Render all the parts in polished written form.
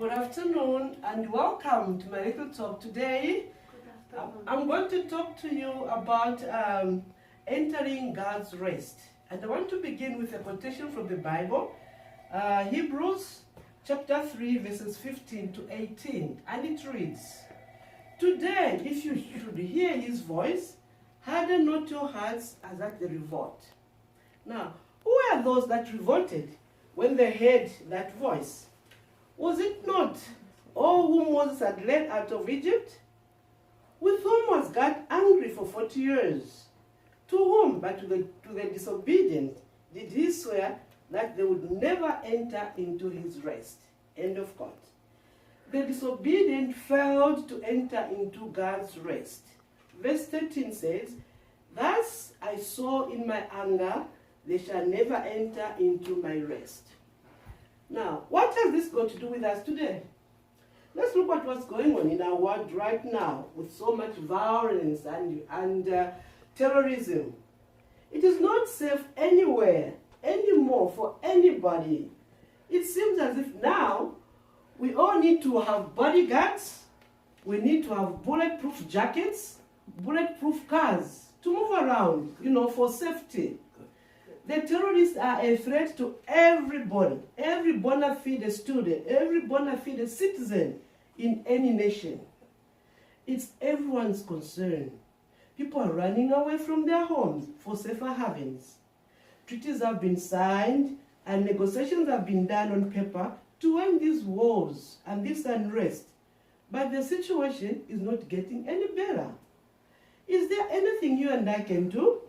Good afternoon and welcome to my little talk today. I'm going to talk to you about entering God's rest. And I want to begin with a quotation from the Bible, Hebrews chapter 3 verses 15 to 18. And it reads, "Today, if you should hear his voice, harden not your hearts as at the revolt." Now, who are those that revolted when they heard that voice? Was it not all whom Moses had led out of Egypt? With whom was God angry for 40 years? To whom, but to the disobedient, did he swear that they would never enter into his rest? End of quote. The disobedient failed to enter into God's rest. Verse 13 says, "Thus I saw in my anger, they shall never enter into my rest." Now, what has this got to do with us today? Let's look at what's going on in our world right now with so much violence and terrorism. It is not safe anywhere anymore for anybody. It seems as if now we all need to have bodyguards, we need to have bulletproof jackets, bulletproof cars to move around, for safety. The terrorists are a threat to everybody, every bona fide student, every bona fide citizen in any nation. It's everyone's concern. People are running away from their homes for safer havens. Treaties have been signed and negotiations have been done on paper to end these wars and this unrest. But the situation is not getting any better. Is there anything you and I can do?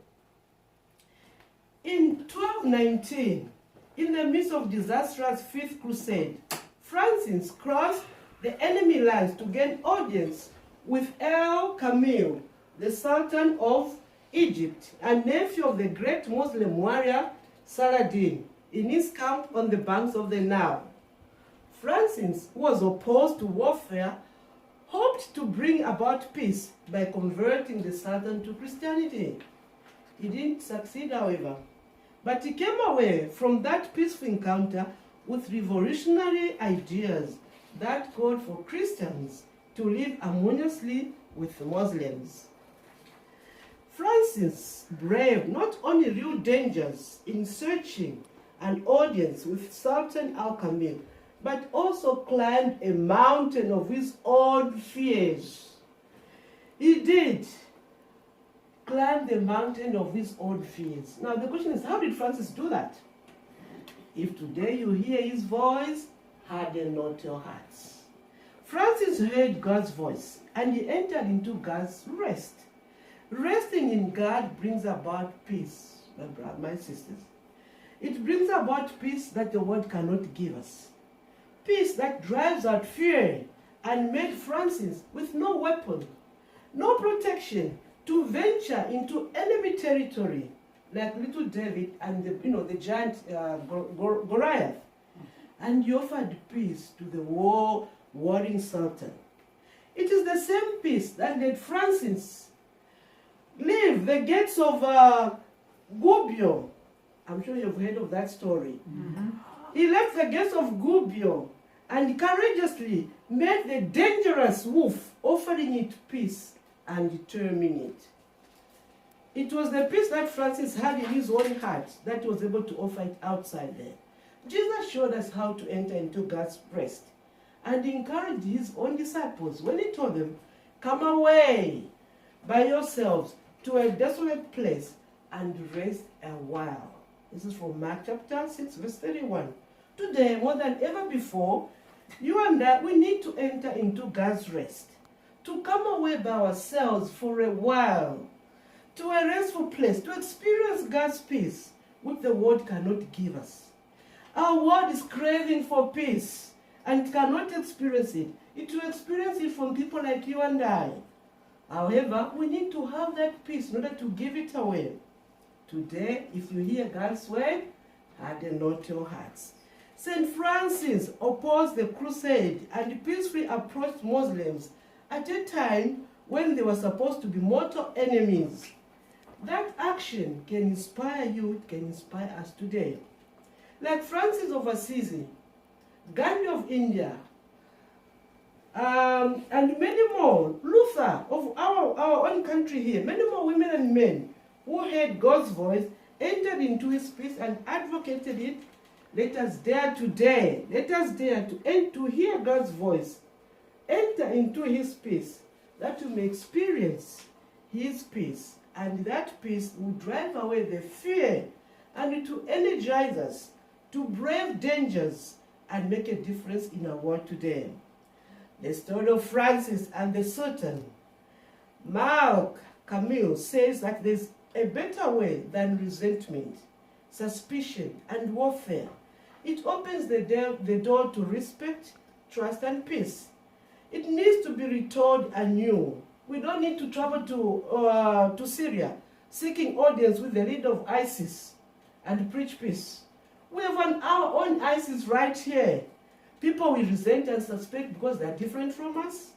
In 1219, in the midst of disastrous Fifth Crusade, Francis crossed the enemy lines to gain audience with El Kamil, the Sultan of Egypt and nephew of the great Muslim warrior Saladin, in his camp on the banks of the Nile. Francis, who was opposed to warfare, hoped to bring about peace by converting the Sultan to Christianity. He didn't succeed, however. But he came away from that peaceful encounter with revolutionary ideas that called for Christians to live harmoniously with the Muslims. Francis braved not only real dangers in searching an audience with Sultan Al-Kamil, but also climbed a mountain of his own fears. He did climb the mountain of his own fears. Now the question is, how did Francis do that? If today you hear his voice, harden not your hearts. Francis heard God's voice and he entered into God's rest. Resting in God brings about peace, my brothers, my sisters. It brings about peace that the world cannot give us. Peace that drives out fear and made Francis with no weapon, no protection, to venture into enemy territory, like little David and the giant Goliath, and he offered peace to the warring Sultan. It is the same peace that led Francis leave the gates of Gubbio. I'm sure you've heard of that story. Mm-hmm. He left the gates of Gubbio and courageously met the dangerous wolf, offering it peace and determine it. It was the peace that Francis had in his own heart that he was able to offer it outside there. Jesus showed us how to enter into God's rest and encouraged his own disciples when he told them, "Come away by yourselves to a desolate place and rest a while." This is from Mark chapter 6 verse 31. Today, more than ever before, you and I, we need to enter into God's rest. To come away by ourselves for a while, to a restful place, to experience God's peace, which the world cannot give us. Our world is craving for peace and cannot experience it. It will experience it from people like you and I. However, we need to have that peace in order to give it away. Today, if you hear God's word, harden not your hearts. St. Francis opposed the crusade and peacefully approached Muslims at a time when they were supposed to be mortal enemies. That action can inspire you, it can inspire us today. Like Francis of Assisi, Gandhi of India, and many more. Luther of our own country here, many more women and men who heard God's voice, entered into his peace and advocated it. Let us dare today, let us dare to hear God's voice, enter into his peace, that we may experience his peace, and that peace will drive away the fear and to energize us to brave dangers and make a difference in our world today. The story of Francis and the Sultan. Mark Camus says that there's a better way than resentment, suspicion, and warfare. It opens the door to respect, trust, and peace. It needs to be retold anew. We don't need to travel to Syria, seeking audience with the leader of ISIS and preach peace. We have our own ISIS right here. People we resent and suspect because they are different from us.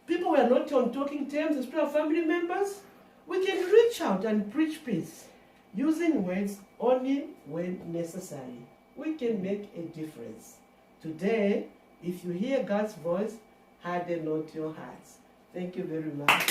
People we are not on talking terms, especially our family members. We can reach out and preach peace, using words only when necessary. We can make a difference. Today, if you hear God's voice, harden not your hearts. Thank you very much.